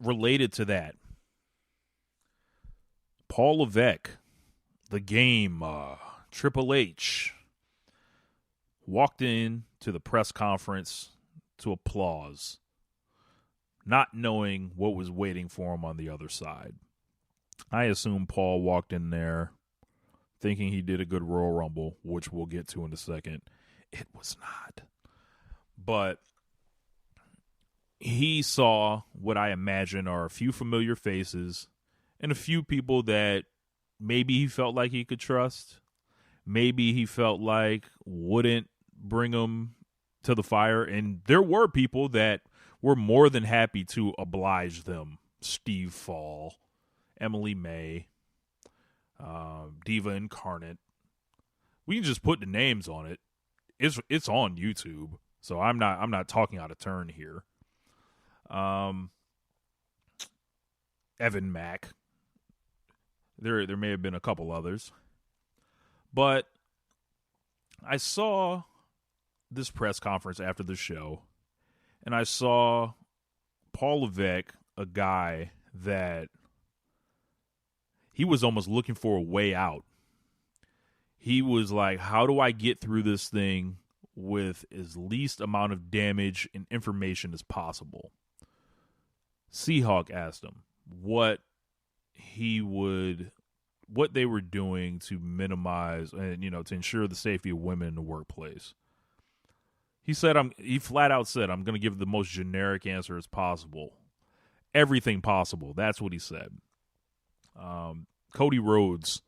related to that, Paul Levesque, the game, Triple H, walked in to the press conference to applause, not knowing what was waiting for him on the other side. I assume Paul walked in there thinking he did a good Royal Rumble, which we'll get to in a second. It was not. But he saw what I imagine are a few familiar faces and a few people that maybe he felt like he could trust. Maybe he felt like wouldn't bring him to the fire. And there were people that were more than happy to oblige them. Steve Fall, Emily May, Diva Incarnate. We can just put the names on it. It's on YouTube, so I'm not talking out of turn here. Evan Mack. There may have been a couple others, but I saw this press conference after the show, and I saw Paul Levesque, a guy that he was almost looking for a way out. He was like, how do I get through this thing with as least amount of damage and information as possible? Seahawk asked him what they were doing to minimize and, to ensure the safety of women in the workplace. He flat out said, I'm going to give the most generic answer as possible. Everything possible. That's what he said. Cody Rhodes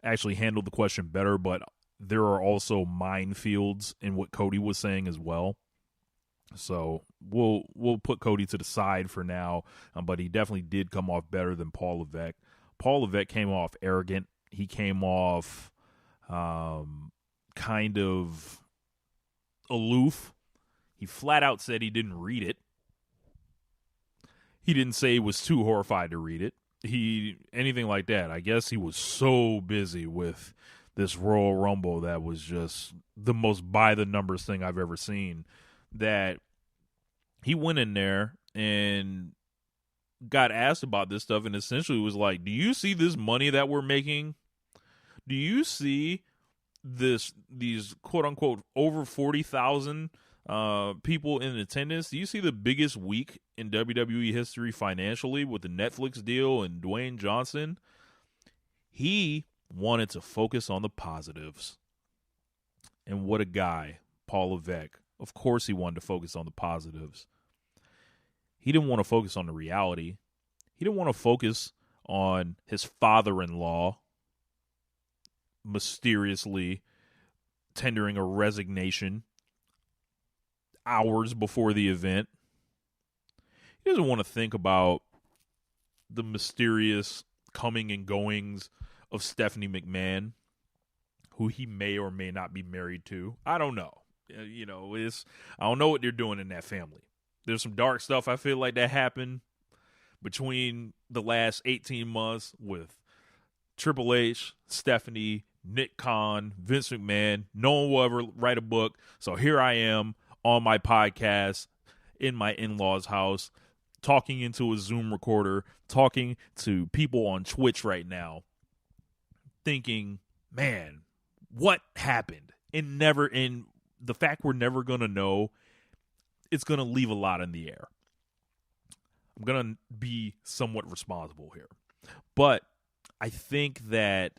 actually handled the question better, but there are also minefields in what Cody was saying as well. So we'll put Cody to the side for now, but he definitely did come off better than Paul Levesque. Paul Levesque came off arrogant. He came off kind of aloof. He flat out said he didn't read it. He didn't say he was too horrified to read it. Anything like that. I guess he was so busy with this Royal Rumble that was just the most by-the-numbers thing I've ever seen, that he went in there and got asked about this stuff and essentially was like, do you see this money that we're making? Do you see these quote-unquote over 40,000 people in attendance? Do you see the biggest week in WWE history financially with the Netflix deal and Dwayne Johnson? He wanted to focus on the positives. And what a guy, Paul Levesque. Of course he wanted to focus on the positives. He didn't want to focus on the reality. He didn't want to focus on his father-in-law mysteriously tendering a resignation hours before the event. He doesn't want to think about the mysterious coming and goings of Stephanie McMahon, who he may or may not be married to. I don't know. I don't know what they're doing in that family. There's some dark stuff I feel like that happened between the last 18 months with Triple H, Stephanie, Nick Khan, Vince McMahon. No one will ever write a book. So here I am on my podcast in my in-laws' house, talking into a Zoom recorder, talking to people on Twitch right now, thinking, man, what happened? And the fact we're never going to know, it's going to leave a lot in the air. I'm going to be somewhat responsible here. But I think that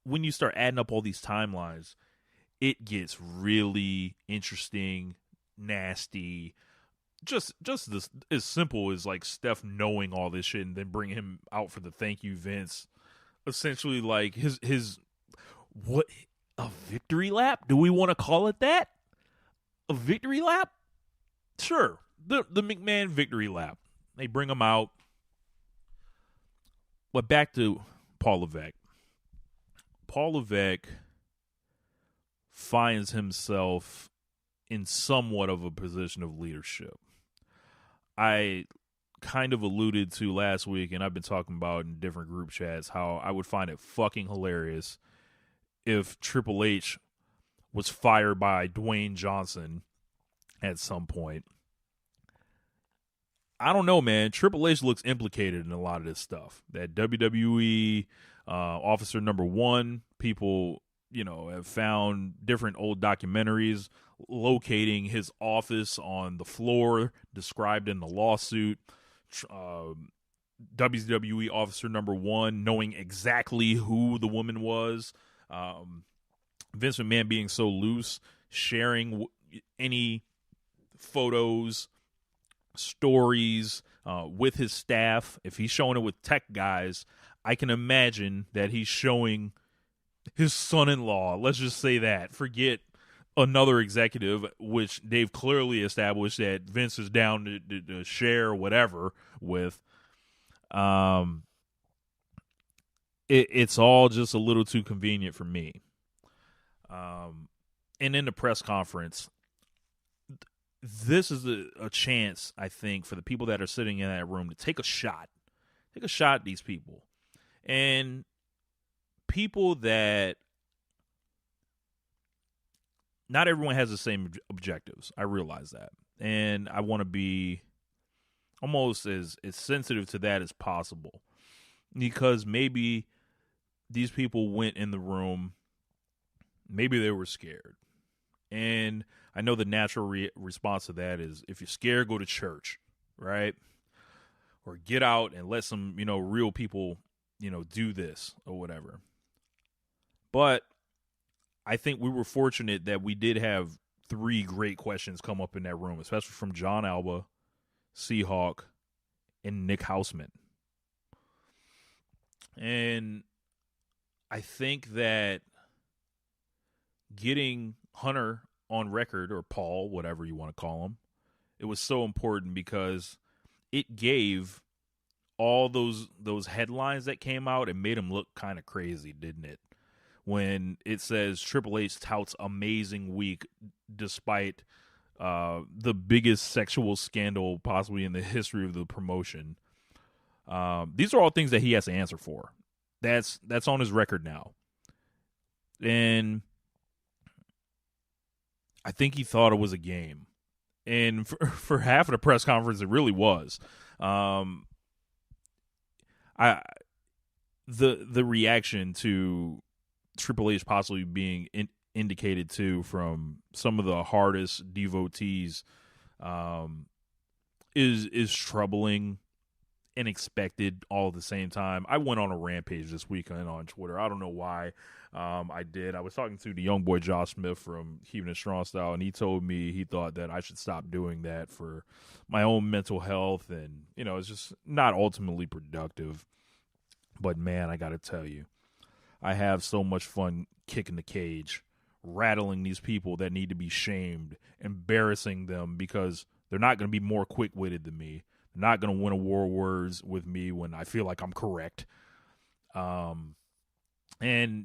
when you start adding up all these timelines, it gets really interesting, nasty. Just this, as simple as like Steph knowing all this shit and then bring him out for the thank you, Vince. Essentially, like his what, a victory lap? Do we want to call it that? A victory lap? Sure, the McMahon victory lap. They bring him out. But back to Paul Levesque. Paul Levesque finds himself in somewhat of a position of leadership. I kind of alluded to last week, and I've been talking about in different group chats, how I would find it fucking hilarious if Triple H was fired by Dwayne Johnson at some point. I don't know, man. Triple H looks implicated in a lot of this stuff. That WWE officer number one, people, have found different old documentaries locating his office on the floor described in the lawsuit. WWE officer number one knowing exactly who the woman was. Vince McMahon being so loose, sharing any photos, stories with his staff. If he's showing it with tech guys, I can imagine that he's showing his son-in-law. Let's just say that. Forget another executive, which they've clearly established that Vince is down to share whatever with. It's all just a little too convenient for me. And in the press conference, this is a chance, I think, for the people that are sitting in that room to take a shot at these people. And people that, not everyone has the same objectives. I realize that. And I want to be almost as sensitive to that as possible. Because maybe these people went in the room, maybe they were scared. And I know the natural response to that is, if you're scared, go to church, right? Or get out and let some, real people, do this or whatever. But I think we were fortunate that we did have 3 great questions come up in that room, especially from John Alba, Seahawk, and Nick Houseman. And I think that getting Hunter on record, or Paul, whatever you want to call him, it was so important because it gave all those headlines that came out and made him look kind of crazy, didn't it? When it says Triple H touts amazing week despite the biggest sexual scandal possibly in the history of the promotion. These are all things that he has to answer for. That's on his record now. And I think he thought it was a game. And for half of the press conference, it really was. The reaction to Triple H possibly being indicated to from some of the hardest devotees is troubling and expected all at the same time. I went on a rampage this weekend on Twitter. I don't know why I did. I was talking to the young boy Josh Smith from Keeping It Strong Style, and he told me he thought that I should stop doing that for my own mental health, and it's just not ultimately productive. But man, I got to tell you, I have so much fun kicking the cage, rattling these people that need to be shamed, embarrassing them because they're not going to be more quick-witted than me. They're not going to win a war of words with me when I feel like I'm correct. And,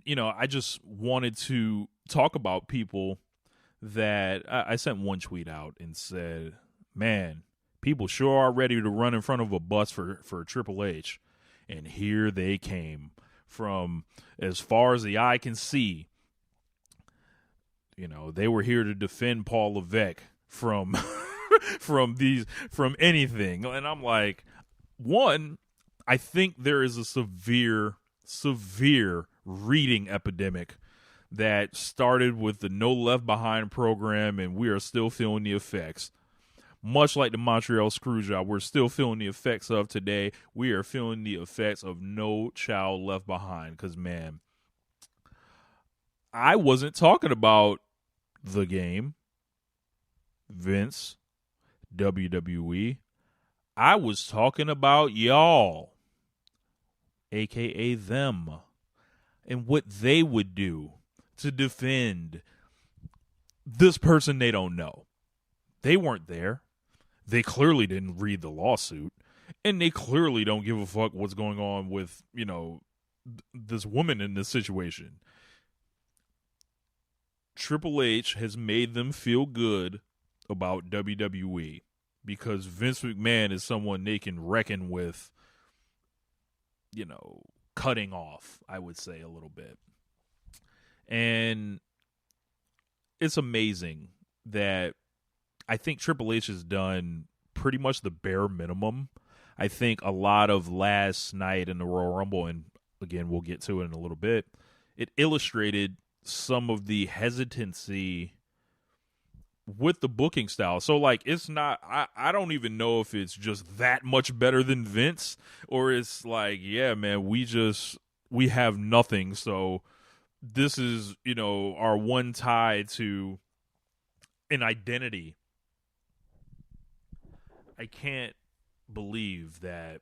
I just wanted to talk about people that I sent one tweet out and said, man, people sure are ready to run in front of a bus for Triple H. And here they came from as far as the eye can see. They were here to defend Paul Levesque from from anything. And I'm like, one, I think there is a severe reading epidemic that started with the No Left Behind program, and we are still feeling the effects. Much like the Montreal Screwjob, we're still feeling the effects of today. We are feeling the effects of No Child Left Behind. Because, man, I wasn't talking about the game, Vince, WWE. I was talking about y'all, a.k.a. them, and what they would do to defend this person they don't know. They weren't there. They clearly didn't read the lawsuit, and they clearly don't give a fuck what's going on with, this woman in this situation. Triple H has made them feel good about WWE because Vince McMahon is someone they can reckon with, cutting off, I would say, a little bit. And it's amazing that I think Triple H has done pretty much the bare minimum. I think a lot of last night in the Royal Rumble, and again, we'll get to it in a little bit, it illustrated some of the hesitancy with the booking style. So, like, it's not, I don't even know if it's just that much better than Vince, or it's like, yeah, man, we have nothing. So this is, our one tie to an identity. I can't believe that,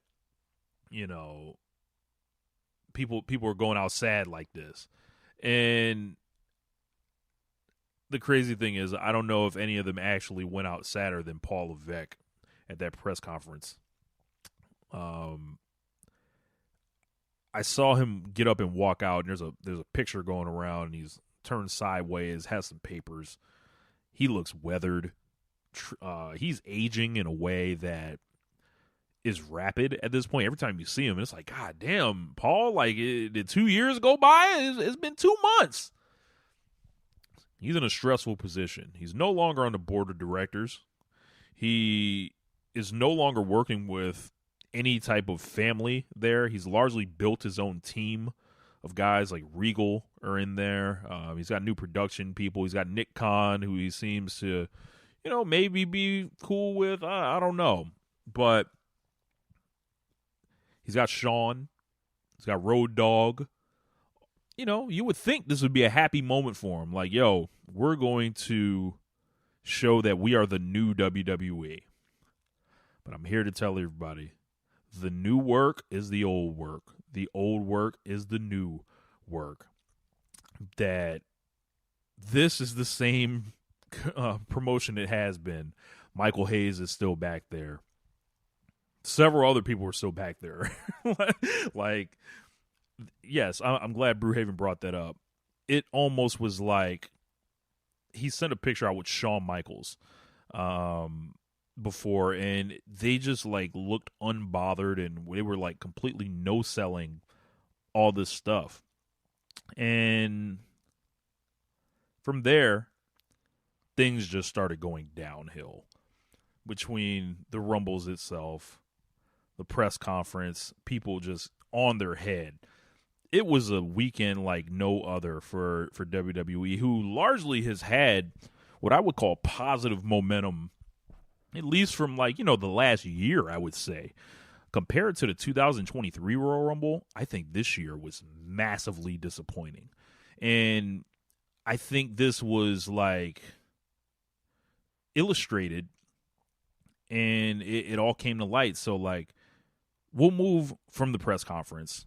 people are going out sad like this. And the crazy thing is, I don't know if any of them actually went out sadder than Paul Levesque at that press conference. I saw him get up and walk out, and there's a picture going around, and he's turned sideways, has some papers. He looks weathered. He's aging in a way that is rapid at this point. Every time you see him, it's like, God damn, Paul, like, did 2 years go by? It's been 2 months. He's in a stressful position. He's no longer on the board of directors. He is no longer working with any type of family there. He's largely built his own team of guys. Like Regal are in there. He's got new production people. He's got Nick Khan, who he seems to, maybe be cool with. I don't know. But he's got Sean. He's got Road Dogg. You would think this would be a happy moment for him. Like, yo, we're going to show that we are the new WWE. But I'm here to tell everybody, the new work is the old work. The old work is the new work. That this is the same promotion it has been. Michael Hayes is still back there. Several other people are still back there. Like, yes, I'm glad Brewhaven brought that up. It almost was like he sent a picture out with Shawn Michaels before, and they just like looked unbothered, and they were like completely no-selling all this stuff. And from there, things just started going downhill between the Rumbles itself, the press conference, people just on their head. It was a weekend like no other for WWE, who largely has had what I would call positive momentum, at least from like, the last year, I would say. Compared to the 2023 Royal Rumble, I think this year was massively disappointing. And I think this was like illustrated, and it all came to light. So like, we'll move from the press conference.